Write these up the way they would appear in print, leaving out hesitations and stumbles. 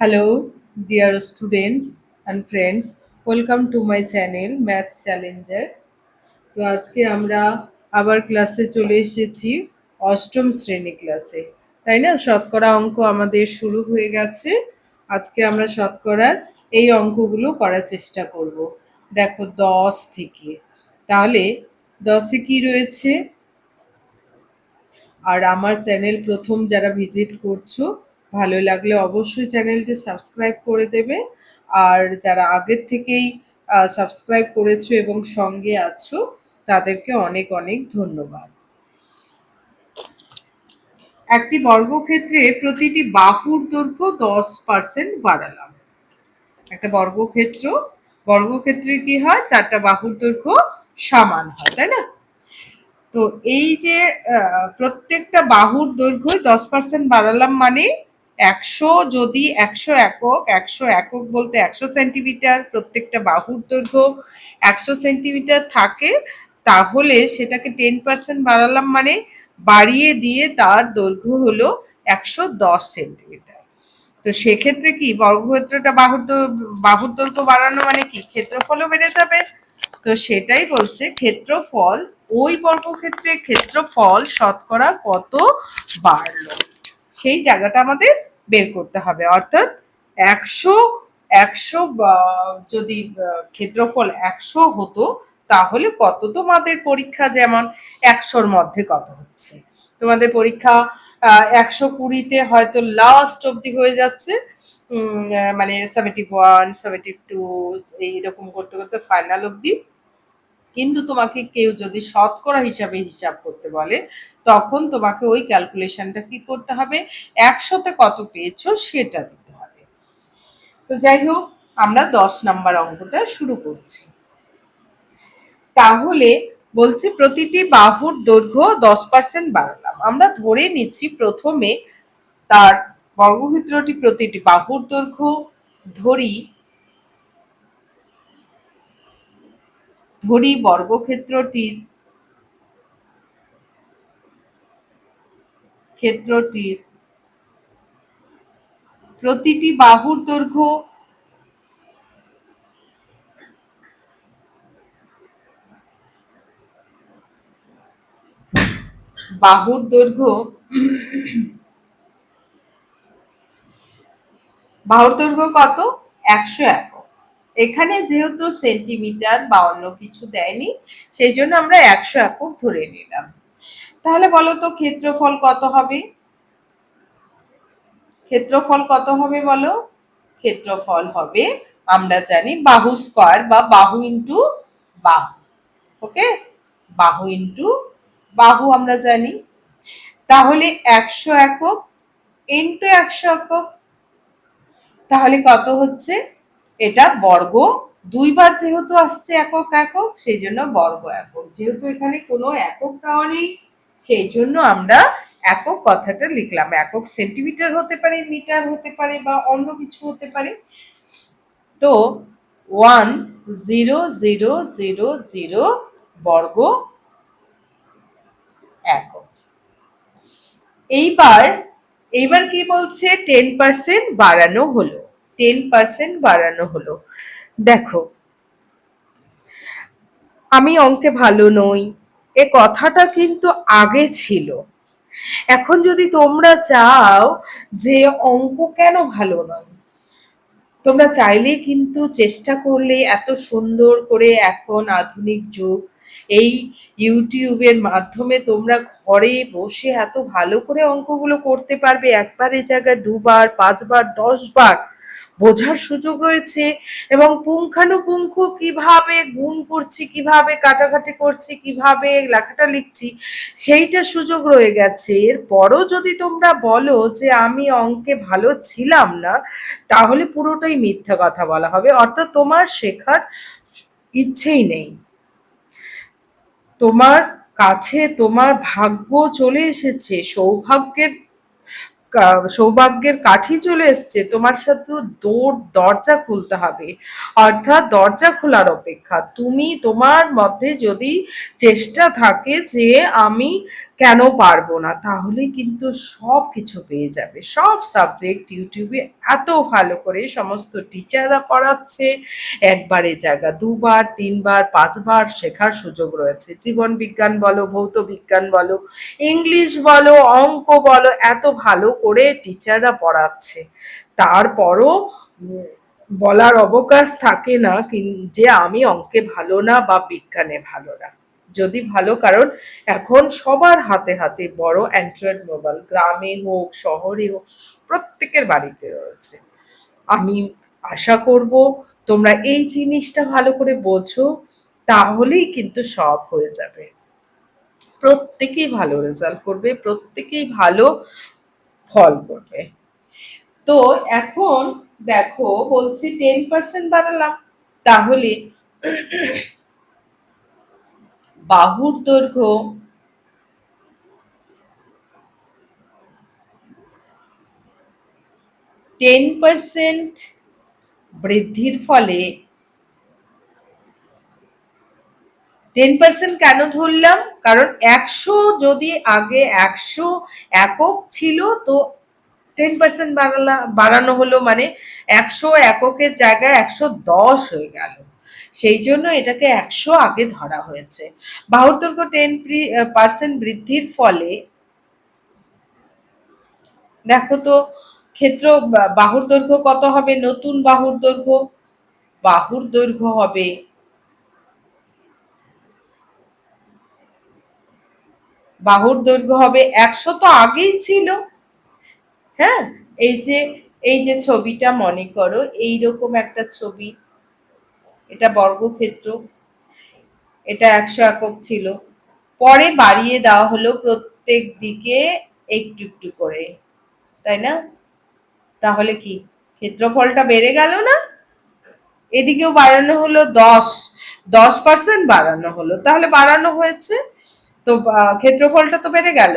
Hello, dear students and friends. Welcome to my channel Maths Challenger. তো আজকে আমরা আবার ক্লাসে চলে এসেছি অষ্টম শ্রেণী ক্লাসে, তাই না? শতকরা অঙ্ক আমাদের শুরু হয়ে গেছে। আজকে আমরা শতকরার এই অঙ্কগুলো করার চেষ্টা করব। দেখো 10 থেকে, তাহলে 10-এ কি রয়েছে? আর আমার চ্যানেল প্রথম যারা ভিজিট করছো, ভালো লাগলে অবশ্যই চ্যানেলটি সাবস্ক্রাইব করে দেবে। আর যারা আগের থেকেই সাবস্ক্রাইব করেছো এবং সঙ্গে আছো, তাদেরকে অনেক অনেক ধন্যবাদ। একটি বর্গক্ষেত্রে প্রতিটি বাহুর দৈর্ঘ্য 10% বাড়ালাম। একটা বর্গক্ষেত্রে কি হয়? 4টা বাহুর দৈর্ঘ্য সমান হয়, তাই না? তো এই যে প্রত্যেকটা বাহুর দৈর্ঘ্য 10% বাড়ালাম, মানে 100, যদি 100 একক বলতে 100 সেন্টিমিটার, প্রত্যেকটা বাহুর দৈর্ঘ্য 100 সেন্টিমিটার থাকে, তাহলে সেটাকে 10% বাড়ালাম, মানে বাড়িয়ে দিয়ে তার দৈর্ঘ্য হলো 110 সেন্টিমিটার। তো সেক্ষেত্রে কি বর্গক্ষেত্রটা বাহুর দৈর্ঘ্য বাড়ানো মানে কি ক্ষেত্রফলও বেড়ে যাবে। তো সেটাই বলছে ক্ষেত্রফল, ওই বর্গক্ষেত্রের ক্ষেত্রফল শতকরা কত বাড়লো, সেই জায়গাটা আমাদের বের করতে হবে। অর্থাৎ 100 100 যদি ক্ষেত্রফল 100 হতো, তাহলে কত তোমাদের পরীক্ষা, যেমন 100-র মধ্যে কত হচ্ছে তোমাদের পরীক্ষা। 120-তে হয়তো লাস্ট অবধি হয়ে যাচ্ছে, মানে 71, 72 এইরকম করতে করতে ফাইনাল অবধি। কিন্তু তোমাকে কেউ যদি শতকরা হিসাবে হিসাব করতে বলে, তখন তোমাকে ওই ক্যালকুলেশনটা কি করতে হবে, 100-তে কত পেয়েছো সেটা দিতে হবে। তো যাই হোক, আমরা 10 নাম্বার অঙ্কটা শুরু করছি। তাহলে বলছে প্রতিটি বাহুর দৈর্ঘ্য 10% বাড়ালাম। আমরা ধরে নিচ্ছি প্রথমে তার বর্গক্ষেত্রটি প্রতিটি বাহুর দৈর্ঘ্য ধরি বর্গক্ষেত্রটির প্রতিটি বাহুর দৈর্ঘ্য বাহুর দৈর্ঘ্য কত? 100 একক। এখানে যেহেতু সেন্টিমিটার বা অন্য কিছু দেয়নি, সেই জন্য আমরা 100 একক ধরে নিলাম। তাহলে বলো তো ক্ষেত্রফল কত হবে? বলো? ক্ষেত্রফল হবে, আমরা জানি বাহু স্কয়ার বা বাহু ইন্টু বাহু। ওকে, বাহু ইন্টু বাহু আমরা জানি। তাহলে 100 একক ইন্টু 100 একক, তাহলে কত হচ্ছে? এটা বর্গ, দুইবার যেহেতু আসছে একক একক, সেই জন্য বর্গ একক। যেহেতু এখানে কোনো একক দেওয়া নেই, সেই জন্য আমরা একক কথাটা লিখলাম। একক সেন্টিমিটার হতে পারে, মিটার হতে পারে, বা অন্য কিছু হতে পারে। তো 1000 বর্গ একক। এইবার কি বলছে? 10% বাড়ানো হলো। 10% বাড়ানো হলো। দেখো, আমি অঙ্কে ভালো নই, এ কথাটা কিন্তু আগে ছিল। এখন যদি তোমরা চাও যে অঙ্ক কেন ভালো নয়, তোমরা চাইলেই কিন্তু চেষ্টা করলে এত সুন্দর করে, এখন আধুনিক যুগ, এই ইউটিউবের মাধ্যমে তোমরা ঘরে বসে এত ভালো করে অঙ্কগুলো করতে পারবে। একবার এই জায়গায় 2বার, 5বার, 10বার বোঝার সুযোগ রয়েছে। এবং পুঙ্খানুপুঙ্খ কিভাবে গুণ করছি, কিভাবে কাটাকাটি করছি, কিভাবে লেখাটা লিখছি, সেইটা সুযোগ রয়ে গেছে। এরপরও যদি তোমরা বলো যে আমি অঙ্কে ভালো ছিলাম না, তাহলে পুরোটাই মিথ্যা কথা বলা হবে। অর্থাৎ তোমার শেখার ইচ্ছেই নেই। তোমার কাছে তোমার ভাগ্য চলে এসেছে, সৌভাগ্যের কাঠি চলে এসছে, তোমার সাথে দরজা খুলতে হবে। অর্থাৎ দরজা খোলার অপেক্ষা। তুমি তোমার মধ্যে যদি চেষ্টা থাকে যে আমি কেন পারবো না? তাহলে কিন্তু সব কিছু পেয়ে যাবে। সব সাবজেক্ট ইউটিউবে এত ভালো করে সমস্ত টিচাররা পড়াচ্ছে। একবারে জায়গা দুবার, তিনবার, পাঁচবার শেখার সুযোগ রয়েছে। জীবন বিজ্ঞান বলো, ভৌত বিজ্ঞান বলো, ইংলিশ বলো, অঙ্ক বলো, এত ভালো করে টিচাররা পড়াচ্ছে। তারপরও বলার অবকাশ থাকে না যে আমি অঙ্কে ভালো না বা বিজ্ঞানে ভালো না। যদি ভালো, কারণ এখন সবার হাতে হাতে বড় অ্যান্ড্রয়েড মোবাইল, গ্রামে হোক শহরে হোক প্রত্যেকের বাড়িতে রয়েছে। আমি আশা করব তোমরা এই জিনিসটা ভালো করে বোঝো, তাহলেই কিন্তু সব হয়ে যাবে। প্রত্যেকেই ভালো রেজাল্ট করবে, প্রত্যেকেই ভালো ফল করবে। তো এখন দেখো, বলছি 10% বাড়ালাম, তাহলে বাহুর দৈর্ঘ্য 10% বৃদ্ধির ফলে 10% কেন ধরলাম? কারণ 100 যদি আগে 100 একক ছিল, তো 10% বাড়ানো হলো মানে 100 এককের জায়গায় 110 হয়ে গেল। সেই জন্য এটাকে 100 আগে ধরা হয়েছে। বাহুর দৈর্ঘ্য 10% বৃদ্ধির ফলে দেখো তো, ক্ষেত্র বাহুর দৈর্ঘ্য কত হবে? নতুন বাহুর দৈর্ঘ্য, বাহুর দৈর্ঘ্য হবে বাহুর দৈর্ঘ্য হবে 100, তো আগেই ছিল। হ্যাঁ, এই যে ছবিটা মনে করো, এইরকম একটা ছবি, এটা বর্গক্ষেত্র, এটা 100 একক ছিল, পরে বাড়িয়ে দেওয়া হলো প্রত্যেক দিকে একটু একটু করে, তাই না? তাহলে কি ক্ষেত্রফলটা বেড়ে গেল না? এদিকেও বাড়ানো হলো 10% বাড়ানো হলো, তাহলে বাড়ানো হয়েছে, তো ক্ষেত্রফলটা তো বেড়ে গেল।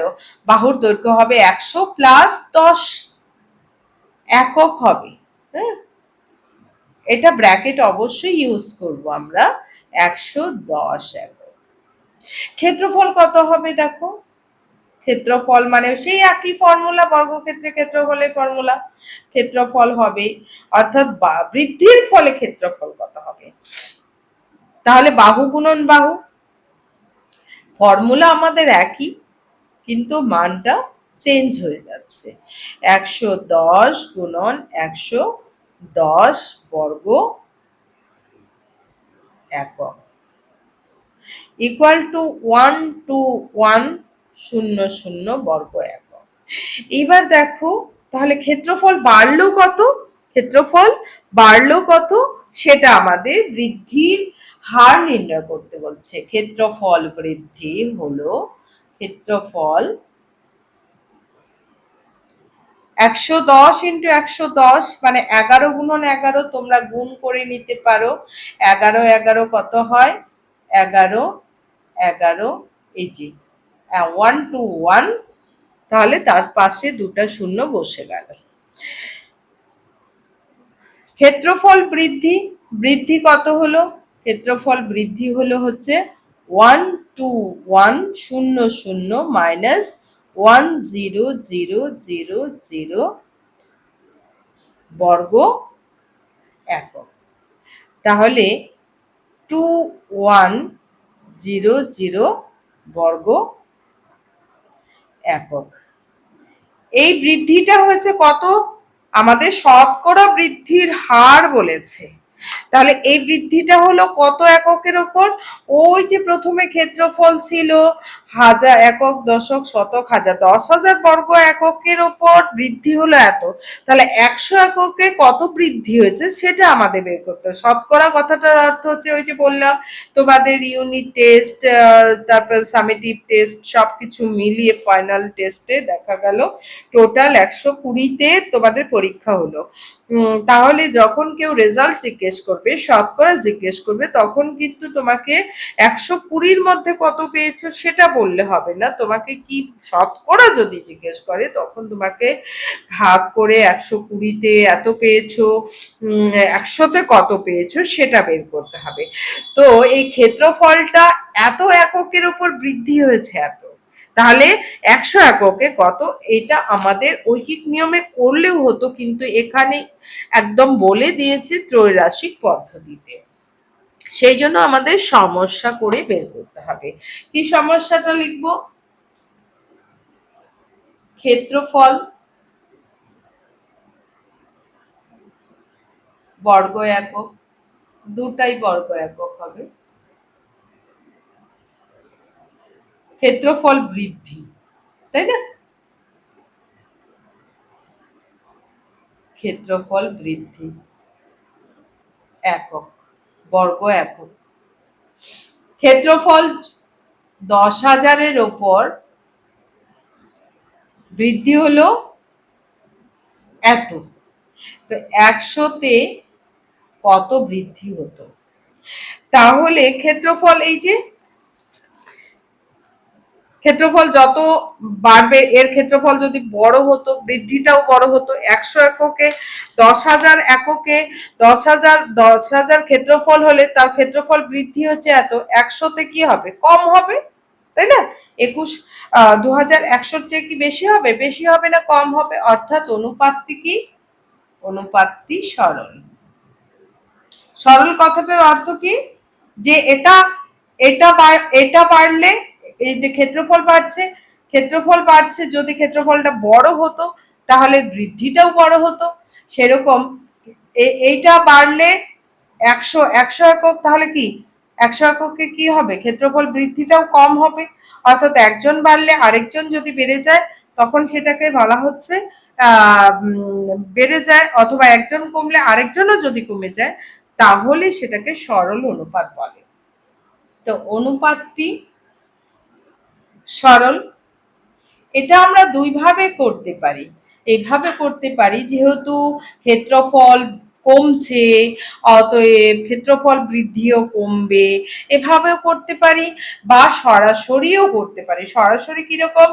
বাহুর দৈর্ঘ্য হবে 100 প্লাস 10 একক হবে। হ্যাঁ, এটা ব্র্যাকেট অবশ্যই ইউজ করব আমরা, 110 একক। ক্ষেত্রফল কত হবে দেখো? ক্ষেত্রফল মানে সেই একই ফর্মুলা, বর্গক্ষেত্রে ক্ষেত্রফলের ফর্মুলা। ক্ষেত্রফল হবে, অর্থাৎ বৃদ্ধির ফলে ক্ষেত্রফল কত হবে? তাহলে বাহু গুণন বাহু, ফর্মুলা আমাদের একই, কিন্তু মানটা চেঞ্জ হয়ে যাচ্ছে। 110 গুণন 110 বর্গ একক ইকুয়াল টু 12100 বর্গ একক। এবার দেখো, তাহলে ক্ষেত্রফল বাড়লো কত? ক্ষেত্রফল বাড়লো কত সেটা আমাদের বৃদ্ধির হার নির্ণয় করতে বলছে। ক্ষেত্রফল বৃদ্ধি হলো, ক্ষেত্রফল 110 ইন্টু 110 মানে 11 গুণন 11, তোমরা গুণ করে নিতে পারো। 11 11 কত হয়? 11 11, এই যে 121, তাহলে তার পাশে দুটা শূন্য বসে গেল। ক্ষেত্রফল বৃদ্ধি, বৃদ্ধি কত হলো? ক্ষেত্রফল বৃদ্ধি হলো হচ্ছে 12100 মাইনাস 10000 বর্গ একক, তাহলে 2100 বর্গ একক। এই বৃদ্ধিটা হয়েছে কত? আমাদের শতকরা বৃদ্ধির হার বলেছে। তাহলে এই বৃদ্ধিটা হলো কত এককের ওপর? ওই যে প্রথমে ক্ষেত্রফল ছিল হাজার, একক, দশক, শতক, হাজার, 10,000 বর্গ এককের ওপর বৃদ্ধি হলো এত, তাহলে 100 এককে কত বৃদ্ধি হয়েছে সেটা আমাদের বের করতে হবে। শতকরা কথাটার অর্থ হচ্ছে ওই যে বললাম তোমাদের ইউনিট টেস্ট, তারপর সামেটিভ টেস্ট, সবকিছু মিলিয়ে ফাইনাল টেস্টে দেখা গেল টোটাল 120তে তোমাদের পরীক্ষা হলো। তাহলে যখন কেউ রেজাল্ট জিজ্ঞেস করবে, শতকরা জিজ্ঞেস করবে, তখন কিন্তু তোমাকে 120-র মধ্যে কত পেয়েছো সেটা বললে হবে না, তোমাকে কি শতকরা যদি জিজ্ঞেস করে তখন তোমাকে ভাগ করে 120তে এত পেয়েছো, 100তে কত পেয়েছো সেটা বের করতে হবে। তো এই ক্ষেত্রফলটা এত এককের উপর বৃদ্ধি হয়েছে এত, তাহলে 100 এককে কত, এটা আমাদের ঐকিক নিয়মে করলেও হতো, কিন্তু এখানে একদম বলে দিয়েছে ত্রৈরাশিক পদ্ধতিতে। সেই জন্য আমাদের সমস্যা করে বের করতে হবে। কি সমস্যাটা লিখবো? ক্ষেত্রফল বর্গ একক, দুটাই বর্গ একক হবে। ক্ষেত্রফল বৃদ্ধি, তাই না? ক্ষেত্রফল বৃদ্ধি একক, বর্গ একক। ক্ষেত্রফল 10,000-এর ওপর বৃদ্ধি হলো এত, তো 100-তে কত বৃদ্ধি হতো? তাহলে ক্ষেত্রফল, এই যে ক্ষেত্রফল যত বাড়বে, এর ক্ষেত্রফল যদি বড় হতো বৃদ্ধিটাও বড় হতো। 100 এককে 10,000 এককে 10,000 ক্ষেত্রফল হলে তার ক্ষেত্রফল বৃদ্ধি হচ্ছে এত, 100-তে কি হবে? কম হবে, তাই না? 21,000 চেয়ে কি বেশি হবে? বেশি হবে না, কম হবে। অর্থাৎ অনুপাতটি কি? অনুপাতটি সরল। সরল কথাটার অর্থ কি? যে এটা এটা এটা বাড়লে এই যে ক্ষেত্রফল বাড়ছে, ক্ষেত্রফল বাড়ছে, যদি ক্ষেত্রফলটা বড় হতো তাহলে বৃদ্ধিটাও বড় হতো। সেরকম এইটা বাড়লে 100 একক, তাহলে কি 100 এককে কি হবে? ক্ষেত্রফল বৃদ্ধিটাও কম হবে। অর্থাৎ একজন বাড়লে আরেকজন যদি বেড়ে যায় তখন সেটাকে বলা হচ্ছে বেড়ে যায়, অথবা একজন কমলে আরেকজনও যদি কমে যায় তাহলে সেটাকে সরল অনুপাত বলে। তো অনুপাতটি সরল। এটা আমরা দুইভাবে করতে পারি। এইভাবে করতে পারি, যেহেতু ক্ষেত্রফল কমছে অতএব ক্ষেত্রফল বৃদ্ধিও কমবে, এভাবেও করতে পারি, বা সরাসরিও করতে পারি। সরাসরি কিরকম?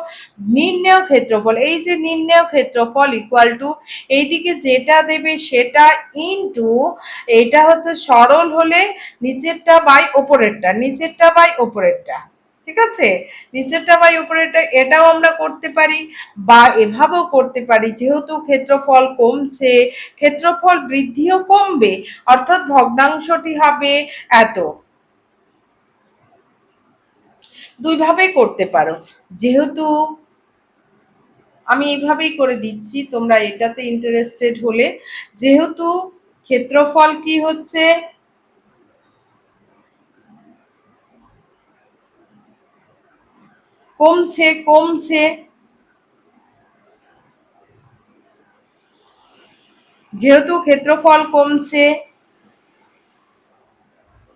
নির্ণেয় ক্ষেত্রফল, এই যে নির্ণেয় ক্ষেত্রফল ইকুয়াল টু এইদিকে যেটা দেবে সেটা ইনটু, এটা হচ্ছে সরল হলে নিচেরটা বাই ওপরেরটা, নিচেরটা বাই ওপরেরটা, ঠিক আছে? নিচেরটা বাই উপরেরটা, এটাও আমরা করতে পারি। বা এভাবেও করতে পারি, যেহেতু ক্ষেত্রফল কমছে ক্ষেত্রফল বৃদ্ধিও কমবে, অর্থাৎ ভগ্নাংশটি হবে এত। দুইভাবেই করতে পারো। যেহেতু আমি এইভাবেই করে দিচ্ছি, তোমরা এটাতে ইন্টারেস্টেড হলে, যেহেতু ক্ষেত্রফল কি হচ্ছে কমছে কমছে, যেহেতু ক্ষেত্রফল কমছে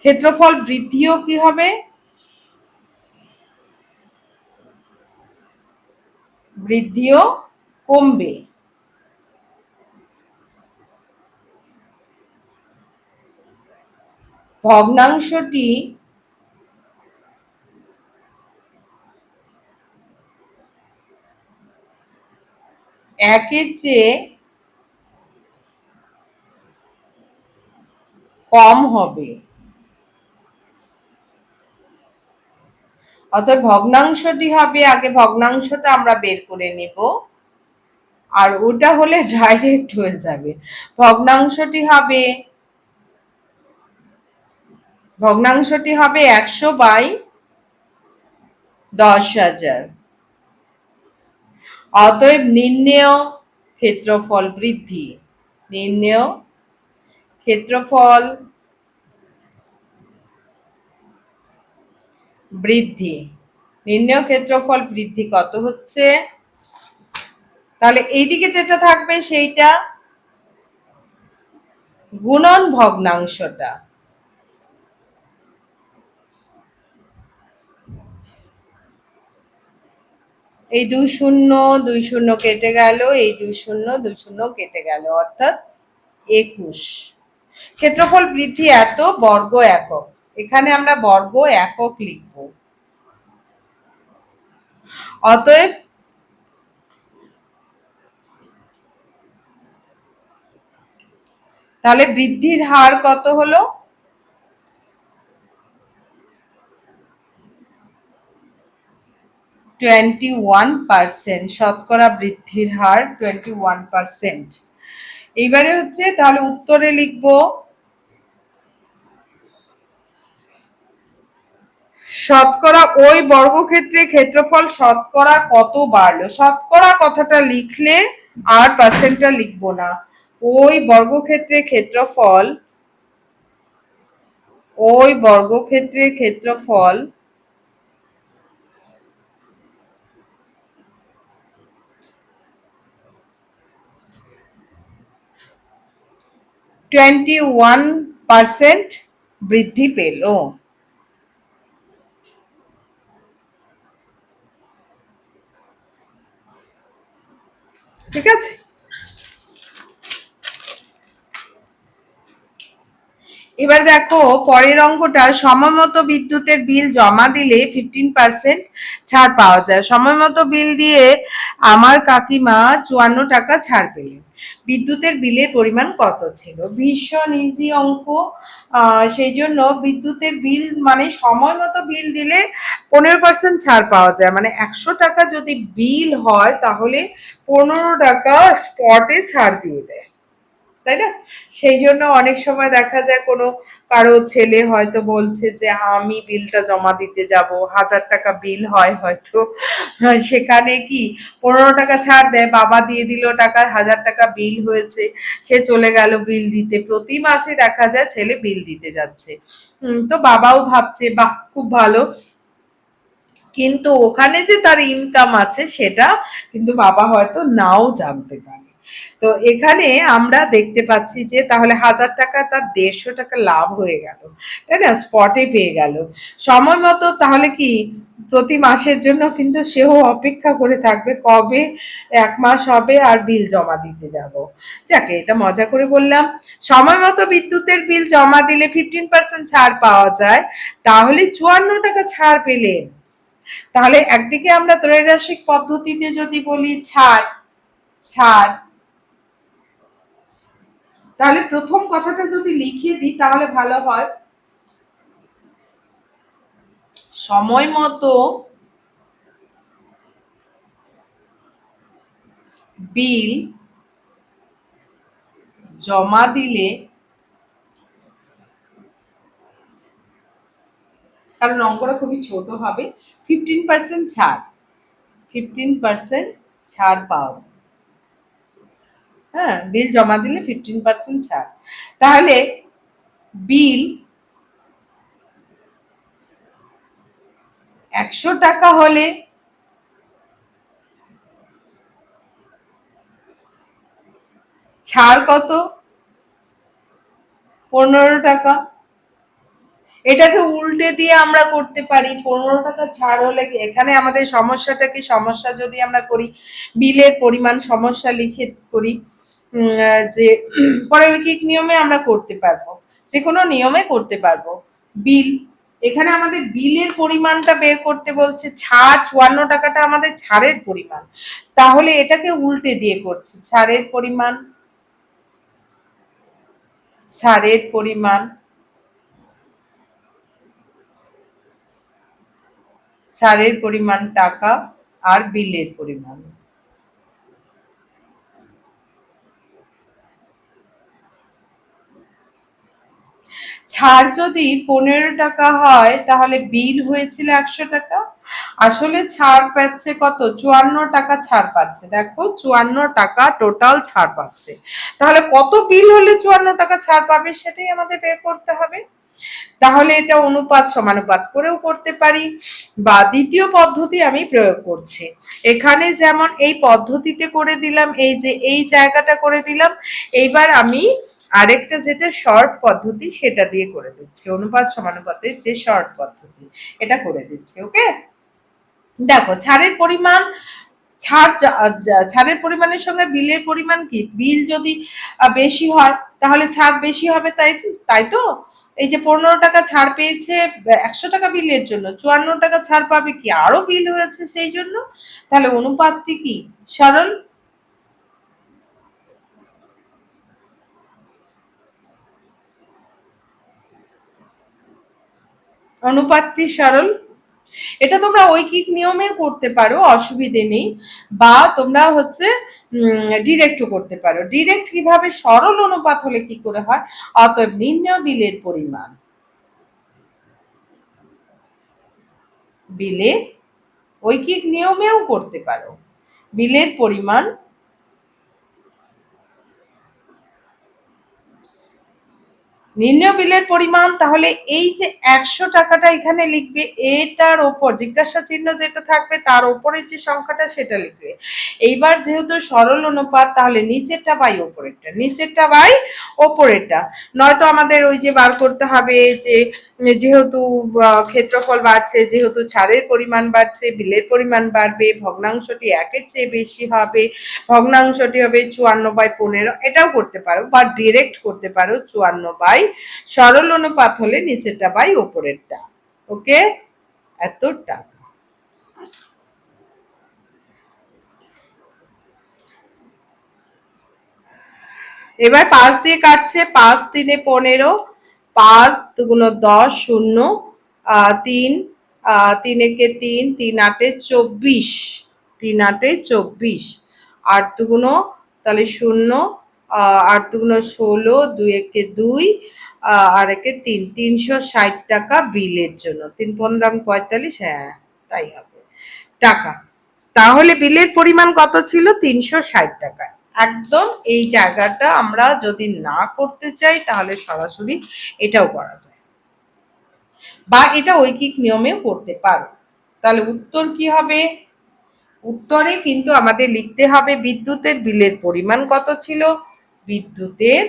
ক্ষেত্রফল বৃদ্ধিও কি হবে? বৃদ্ধিও কমবে। ভগ্নাংশটি একের চেয়ে কম হবে। অতএব ভগ্নাংশটি হবে, আগে ভগ্নাংশটা আমরা বের করে নেব, আর ওটা হলে ডাইরেক্ট হয়ে যাবে। ভগ্নাংশটি হবে 100/10,000। অতএব নির্ণেয় ক্ষেত্রফল বৃদ্ধি, নির্ণেয় ক্ষেত্রফল বৃদ্ধি, নির্ণেয় ক্ষেত্রফল বৃদ্ধি কত হচ্ছে? তাহলে এইদিকে যেটা থাকবে সেইটা গুণন ভগ্নাংশটা, এই 2 শূন্য কেটে গেল, এই 2 শূন্য কেটে গেল, অর্থাৎ 21। ক্ষেত্রফল বৃদ্ধি এত বর্গ একক, এখানে আমরা বর্গ একক লিখব। অতএব তাহলে বৃদ্ধির হার কত হলো? 21%, শতকরা বৃদ্ধির হার 21%। এইবারে হচ্ছে তাহলে উত্তরে লিখবো শতকরা ওই বর্গক্ষেত্রে ক্ষেত্রফল শতকরা কত বাড়লো। শতকরা কথাটা লিখলে আর পার্সেন্টটা লিখবো না। ওই বর্গক্ষেত্রে ক্ষেত্রফল, ওই বর্গক্ষেত্রে ক্ষেত্রফল 21% বৃদ্ধি পেল। ঠিক আছে, এবার দেখো পরের অঙ্কটা, সময়মতো বিদ্যুতের বিল জমা দিলে 15% ছাড় পাওয়া যায়। সময়মতো বিল দিয়ে আমার কাকিমা 54 টাকা ছাড় পেলেন। বিদ্যুতের বিলের পরিমাণ কত ছিল? ভীষণ ইজি অঙ্ক। সেই জন্য বিদ্যুতের বিল মানে সময় মতো বিল দিলে 15% ছাড় পাওয়া যায়, মানে 100 টাকা যদি বিল হয় তাহলে 15 টাকা স্পটে ছাড় দিয়ে দেয়, তাই না? সেই জন্য অনেক সময় দেখা যায় কোনো কারো ছেলে হয়তো বলছে যে আমি বিলটা জমা দিতে যাব, 1000 টাকা বিল হয় হয়তো, সেখানে কি 15 টাকা ছাড় দেয়, বাবা দিয়ে দিল টাকা, 1000 টাকা বিল হয়েছে, সে চলে গেল বিল দিতে। প্রতি মাসে দেখা যায় ছেলে বিল দিতে যাচ্ছে। তো বাবাও ভাবছে বাহ খুব ভালো, কিন্তু ওখানে যে তার ইনকাম আছে সেটা কিন্তু বাবা হয়তো নাও জানতে পারে। তো এখানে আমরা দেখতে পাচ্ছি যে তাহলে 1000 টাকা তার 150 টাকা লাভ হয়ে গেল, তাই না? স্পটে পেয়ে গেল সময় মতো। তাহলে কি প্রতি মাসের জন্য কিন্তু সেও অপেক্ষা করে থাকবে কবে 1 মাস হবে আর বিল জমা দিতে যাব। যাকে এটা মজা করে বললাম। সময় মতো বিদ্যুতের বিল জমা দিলে 15% ছাড় পাওয়া যায়, তাহলে 54 টাকা ছাড় পেলেন। তাহলে একদিকে আমরা ত্রৈরাশিক পদ্ধতিতে যদি বলি ছাড় ছাড়, তাহলে প্রথম কথাটা যদি লিখে দিই তাহলে ভালো হয়। সময় মতো বিল জমা দিলে, কারণ অঙ্কটা খুবই ছোট হবে, 15% ছাড়, 15% ছাড় পাওয়া যায়। হ্যাঁ, বিল জমা দিলে 15% ছাড়। তাহলে বিল 100 টাকা হলে ছাড় কত? 15 টাকা। এটাকে উল্টে দিয়ে আমরা করতে পারি, 15 টাকা ছাড় হলে এখানে আমাদের সমস্যাটা কি, সমস্যা যদি আমরা করি বিলের পরিমাণ সমস্যা লিখে করি, যে পরৈখিক নিয়মে আমরা করতে পারবো, যে কোনো নিয়মে করতে পারবো। বিল, এখানে আমাদের বিলের পরিমাণটা বের করতে বলছে, ছাড় 54 টাকাটা আমাদের ছাড়ের পরিমাণ, তাহলে এটাকে উল্টে দিয়ে করছি, ছাড়ের পরিমাণ, ছাড়ের পরিমাণ, ছাড়ের পরিমাণ টাকা আর বিলের পরিমাণ। ছাড় যদি 15 টাকা হয় তাহলে বিল হয়েছিল 100 টাকা, আসলে ছাড় পাচ্ছে কত? 54 টাকা ছাড় পাচ্ছে। দেখো 54 টাকা টোটাল ছাড় পাচ্ছে, তাহলে কত বিল হলে 54 টাকা ছাড় পাবে সেটাই আমাদের বের করতে হবে। তাহলে এটা অনুপাত সমানুপাত করেও করতে পারি, বা দ্বিতীয় পদ্ধতি আমি প্রয়োগ করছি। এখানে যেমন এই পদ্ধতিতে করে দিলাম, এই যে এই জায়গাটা করে দিলাম, এইবার আমি আরেকটা যেটা শর্ট পদ্ধতি সেটা দিয়ে করে দিচ্ছি, অনুপাত সমানুপাতের যে শর্ট পদ্ধতি এটা করে দিচ্ছি। ওকে, দেখো ছাড়ের পরিমাণ, ছাড়ের পরিমাণের সঙ্গে বিলের পরিমাণ কি, বিল যদি বেশি হয় তাহলে ছাড় বেশি হবে, তাই তো? এই যে 15 টাকা ছাড় পেয়েছে 100 টাকা বিলের জন্য, 54 টাকা ছাড় পাবে কি, আরো বিল হয়েছে সেই জন্য। তাহলে অনুপাতটি কি সরল, অনুপাতটি সরল। এটা তোমরা ঐকিক নিয়মে করতে পারো, অসুবিধে নেই, বা তোমরা হচ্ছে ডিরেক্টও করতে পারো। ডিরেক্ট কিভাবে, সরল অনুপাত হলে কি করে হয়, অতএব নির্ণয় বিলের পরিমাণ, বিলের ঐকিক নিয়মেও করতে পারো, বিলের পরিমাণ নির্ণয় বিলের পরিমাণ। তাহলে এই যে 100 টাকাটা এখানে লিখবে, এটার ওপর জিজ্ঞাসা চিহ্ন যেটা থাকবে তার ওপরের যে সংখ্যাটা সেটা লিখবে। এইবার যেহেতু সরল অনুপাত, তাহলে নিচেরটা বাই ওপরেরটা, নিচেরটা বাই ওপরেরটা। নয়তো আমাদের ওই যে বার করতে হবে যে যেহেতু ক্ষেত্রফল বাড়ছে, যেহেতু ছাড়ের পরিমাণ বাড়ছে, বিলের পরিমাণ বাড়বে, ভগ্নাংশটি 1-এর চেয়ে বেশি হবে, ভগ্নাংশটি হবে 54/15, এটাও করতে পারো, বা ডিরেক্ট করতে পারো 54 সরল অনুপাত হলে নিচেরটা বাই ওপরেরটা। ওকে, এত টাকা। এবার 5 দিয়ে কাটছে, 5 3 15, 5 2 10, 0, 3, 3 একে 3, 3 8 24, 3 8 24, 8 2 তাহলে 0, 8 2 16, 2 একে 2, আর একে 3, 360 টাকা বিলের জন্য। 3 15 45, হ্যাঁ তাই হবে টাকা। তাহলে বিলের পরিমাণ কত ছিল, 360 টাকা। একদম এই জায়গাটা আমরা যদি না করতে চাই তাহলে সরাসরি এটাও করা যায়, বা এটা ঐকিক নিয়মেও করতে পারো। তাহলে উত্তর কি হবে, উত্তরে কিন্তু আমাদের লিখতে হবে বিদ্যুতের বিলের পরিমাণ কত ছিল, বিদ্যুতের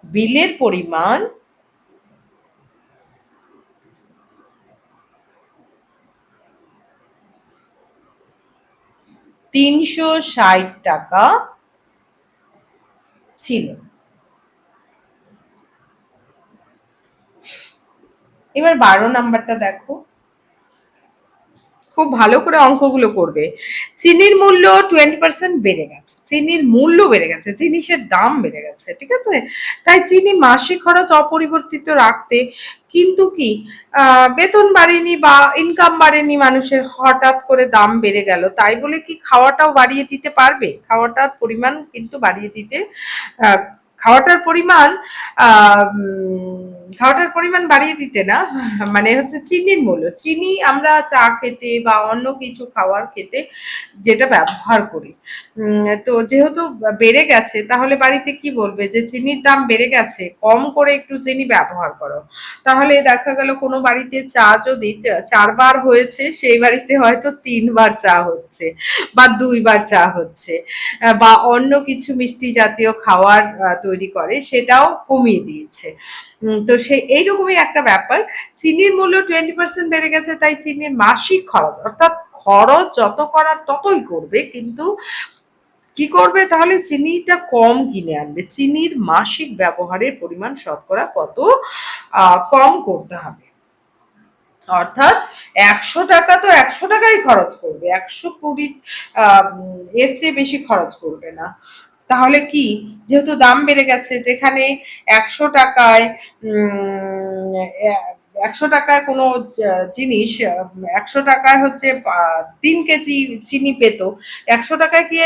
বিলের পরিমাণ $360 ছিল। এবার 12 নাম্বারটা দেখো, খুব ভালো করে অঙ্কগুলো করবে। চিনির মূল্য 20% বেড়ে গেছে, চিনির মূল্য বেড়ে গেছে, জিনিসের দাম বেড়ে গেছে, ঠিক আছে। তাই চিনি মাসিক খরচ অপরিবর্তিত রাখতে, কিন্তু কি বেতন বাড়েনি বা ইনকাম বাড়েনি মানুষের, হঠাৎ করে দাম বেড়ে গেল, তাই বলে কি খাওয়াটাও বাড়িয়ে দিতে পারবে? খাওয়াটার পরিমাণ কিন্তু বাড়িয়ে দিতে, খাওয়াটার পরিমাণ খাওয়াটার পরিমাণ বাড়িয়ে দিতে না, মানে হচ্ছে চিনির মূল্য, চিনি আমরা চা খেতে বা অন্য কিছু খাওয়ার খেতে যেটা ব্যবহার করি, তো যেহেতু বেড়ে গেছে, তাহলে বাড়িতে কি বলবে যে চিনির দাম বেড়ে গেছে, কম করে একটু চিনি ব্যবহার করো। তাহলে দেখা গেল কোনো বাড়িতে চা যদি 4 বার হয়েছে, সেই বাড়িতে হয়তো 3 বার চা হচ্ছে বা 2 বার চা হচ্ছে, বা অন্য কিছু মিষ্টি জাতীয় খাবার তৈরি করে, সেটাও কমিয়ে দিয়েছে। তো সেই এইরকমই একটা ব্যাপার। চিনির মূল্য 20% বেড়ে গেছে, তাই চিনির মাসিক খরচ, অর্থাৎ খরচ যত করার ততই করবে, কিন্তু কি করবে, তাহলে চিনিটা কম কিনে আনবে। চিনির মাসিক ব্যবহারের পরিমাণ শতকরা কত কম করতে হবে, অর্থাৎ 100 টাকা তো 100 টাকাই খরচ করবে, 120 এর চেয়ে বেশি খরচ করবে না। তাহলে কি, যেহেতু দাম বেড়ে গেছে, যেখানে 100 টাকায় 100 টাকায় কোনো জিনিস, 100 টাকায় হচ্ছে 3 কেজি চিনি পেত, 100 টাকায় কি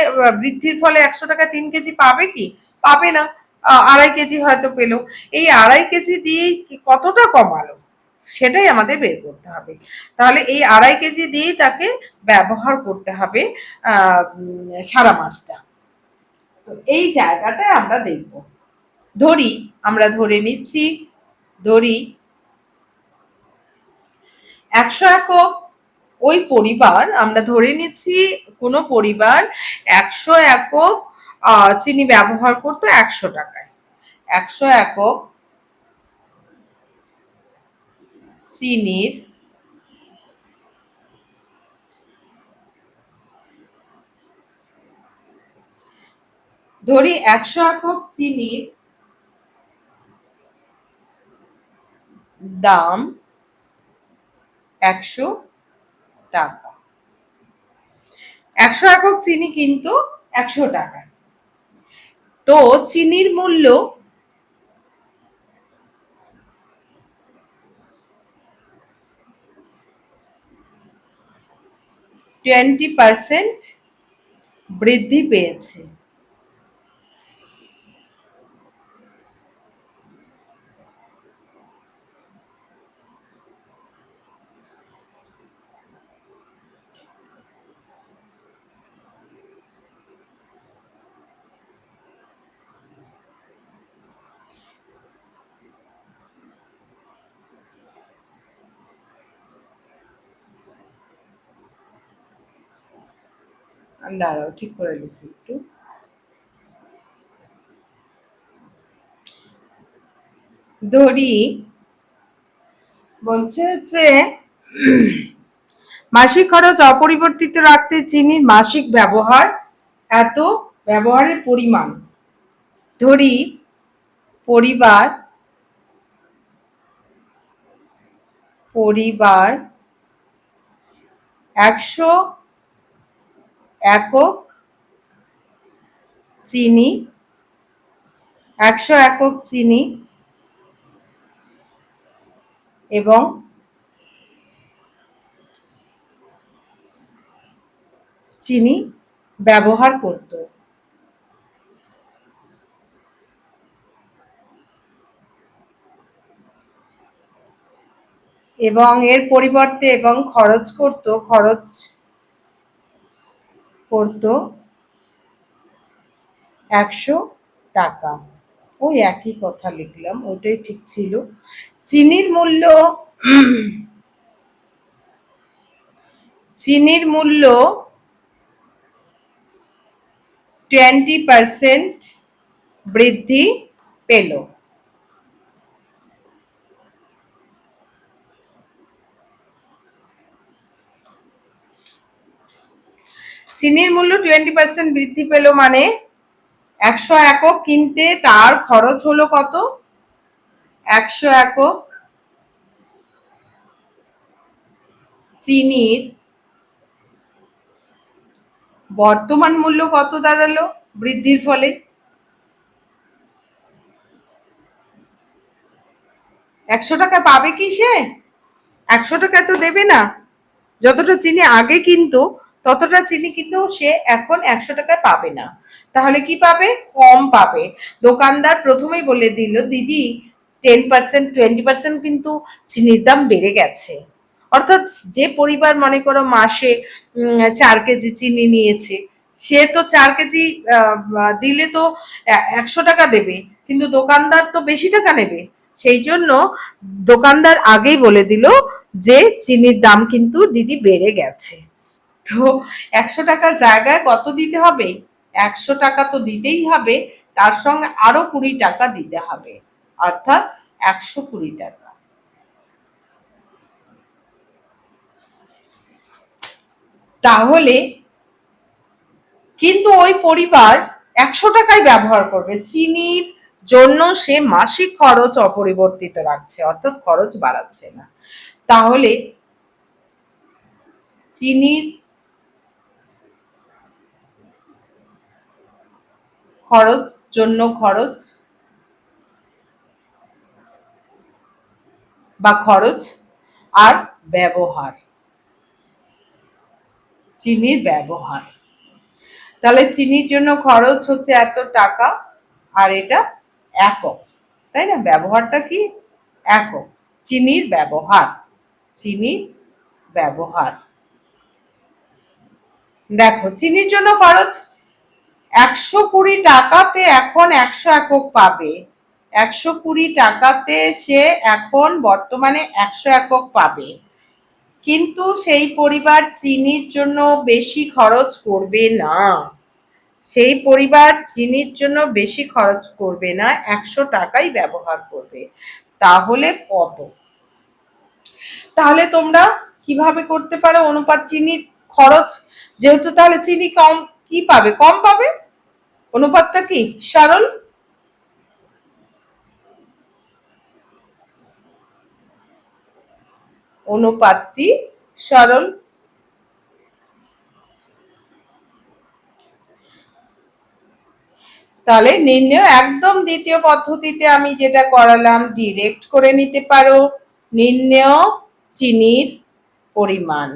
বৃদ্ধির ফলে 100 টাকায় 3 কেজি পাবে কি? পাবে না, 2.5 কেজি হয়তো পেলো। এই 2.5 কেজি দিয়েই কতটা কমালো, সেটাই আমাদের বের করতে হবে। তাহলে এই 2.5 কেজি দিয়েই তাকে ব্যবহার করতে হবে সারা মাসটা। তো এই জায়গাটায় আমরা দেখব। ধরি, আমরা ধরে নিচ্ছি, ধরি 100 একক, ওই পরিবার, আমরা ধরে নিচ্ছি কোনো পরিবার 100 একক চিনি ব্যবহার করতো 100 টাকায়। 100 একক চিনির ধরি 100 একক চিনির দাম 100 টাকা। 100 একক চিনি কিন্তু 100 টাকা, তো চিনির মূল্য 20% বৃদ্ধি পেয়েছে। দাঁড়াও, ঠিক করে লিখি একটু। ধরি বলছে হচ্ছে মাসিক খরচ অপরিবর্তিত রাখতে চিনির মাসিক ব্যবহার এত, ব্যবহারের পরিমাণ। ধরি পরিবার পরিবার 100 একক চিনি 100 একক চিনি এবং চিনি ব্যবহার করত। এবং এর পরিবর্তে এবং খরচ করত 100 টাকা। ওই একই কথা লিখলাম, ওটাই ঠিক ছিল। চিনির মূল্য 20% বৃদ্ধি পেল। চিনির মূল্য 20% বৃদ্ধি পেল মানে 100 একক কিনতে তার খরচ হলো কত? 100 একক চিনির বর্তমান মূল্য কত দাঁড়ালো বৃদ্ধির ফলে? 100 টাকা পাবে কি সে? 100 টাকা তো দেবে না। যতটা চিনি আগে কিন্তু ততটা চিনি কিন্তু সে এখন 100 টাকায় পাবে না। তাহলে কি পাবে? কম পাবে। দোকানদার প্রথমেই বলে দিল, দিদি 10% 20% কিন্তু চিনির দাম বেড়ে গেছে। অর্থাৎ যে পরিবার মনে করো মাসে 4 কেজি চিনি নিয়েছে, সে তো 4 কেজি দিলে তো 100 টাকা দেবে, কিন্তু দোকানদার তো বেশি টাকা নেবে। সেই জন্য দোকানদার আগেই বলে দিল যে চিনির দাম কিন্তু দিদি বেড়ে গেছে। তো 100 টাকার জায়গায় কত দিতে হবে? 100 টাকা তো দিতেই হবে, তার সঙ্গে আরো 20 টাকা দিতে হবে, অর্থাৎ 120 টাকা। তাহলে কিন্তু ওই পরিবার 100 টাকাই ব্যবহার করবে। চিনির জন্য সে মাসিক খরচ অপরিবর্তিত রাখছে, অর্থাৎ খরচ বাড়াচ্ছে না। তাহলে চিনির খরচ বা খরচ আর ব্যবহার, চিনির ব্যবহার। তাহলে চিনির জন্য খরচ হচ্ছে এত টাকা, আর এটা একক, তাই না? ব্যবহারটা কি? একক। চিনির ব্যবহার। দেখো, চিনির জন্য খরচ 120 টাকাতে এখন 100 একক পাবে। 120 টাকাতে সে এখন বর্তমানে 100 একক পাবে, কিন্তু সেই পরিবার চিনির জন্য বেশি খরচ করবে না। সেই পরিবার চিনির জন্য বেশি খরচ করবে না, 100 টাকাই ব্যবহার করবে। তাহলে কত? তাহলে তোমরা কিভাবে করতে পারো অনুপাত চিনির খরচ? যেহেতু তাহলে চিনি কম, কি পাবে? কম পাবে। অনুপাতটা কি? সরল। অনুপাতটি সরল। তাহলে নির্ণয় একদম দ্বিতীয় পদ্ধতিতে আমি যেটা করালাম, ডিরেক্ট করে নিতে পারো। নির্ণয় চিনির পরিমাণ।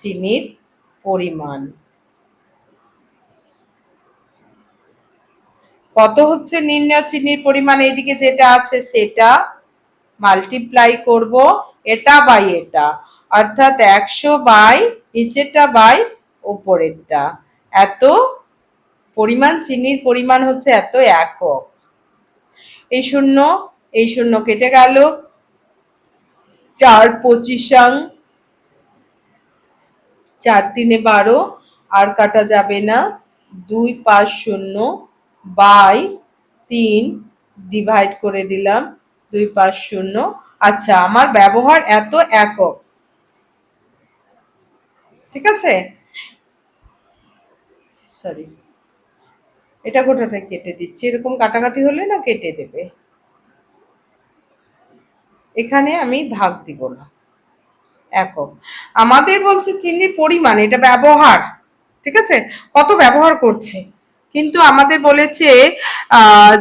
চিনির পরিমাণ। কত হচ্ছে নির্ণয় চিনির পরিমাণ? এইদিকে যেটা আছে সেটা মাল্টিপ্লাই করব এটা বাই এটা, অর্থাৎ 100 বাই নিচেরটা বাই উপরেরটা। এত পরিমাণ চিনির পরিমাণ হচ্ছে এত একক। এই শূন্য কেটে গেল, 4 25 4 3 12, আর কাটা যাবে না। 2 5 0 বাই 3 ডিভাইড করে দিলাম 2 5 0। আচ্ছা, আমার ব্যবহার এত একক, ঠিক আছে। সরি, এটা গোটাটা কেটে দিচ্ছি, এরকম কাটাকাটি হলে না কেটে দেবে। এখানে আমি ভাগ দিব না, একক। আমাদের বলছে চিনির পরিমাণ, এটা ব্যবহার, ঠিক আছে, কত ব্যবহার করছে। কিন্তু আমাদের বলেছে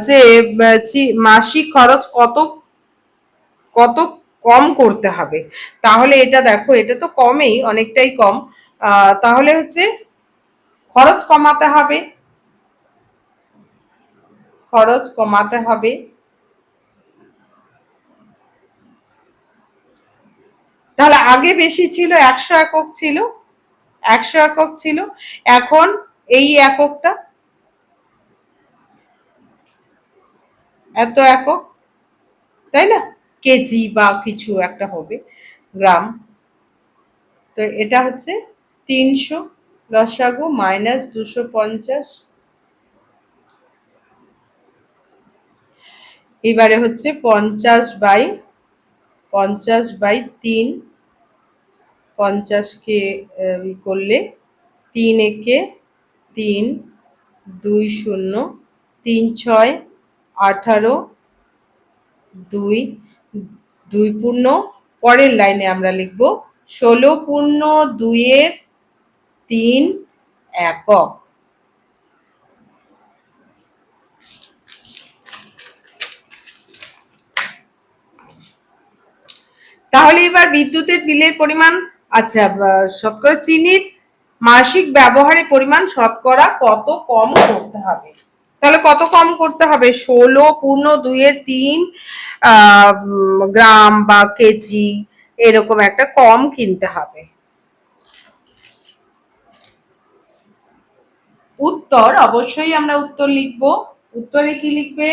যে মাসিক খরচ কত কত কম করতে হবে। তাহলে এটা দেখো, এটা তো কমই, অনেকটাই কম। তাহলে হচ্ছে খরচ কমাতে হবে, খরচ কমাতে হবে। তাহলে আগে বেশি ছিল, 100 একক ছিল, 100 একক ছিল, এখন এই এককটা এত একক, তাই না, কেজি বা কিছু একটা হবে, গ্রাম। তো এটা হচ্ছে 300, লসাগু মাইনাস 250। এবারে হচ্ছে 50/3, 50কে করলে 3 একে 3, 2 0, 3 6 18, 2 2 পূর্ণ, পরের লাইনে আমরা লিখব 16 পূর্ণ 2 3 একক। তাহলে এবার বিদ্যুতের বিলের পরিমাণ, আচ্ছা, শতকরা চিনির মাসিক ব্যবহারের পরিমাণ শতকরা কত কম করতে হবে। তাহলে কত কম করতে হবে? 16 পূর্ণ 2 3 গ্রাম বা কেজি, এরকম একটা কম কিনতে হবে। উত্তর, অবশ্যই আমরা উত্তর লিখব। উত্তরে কি লিখবে?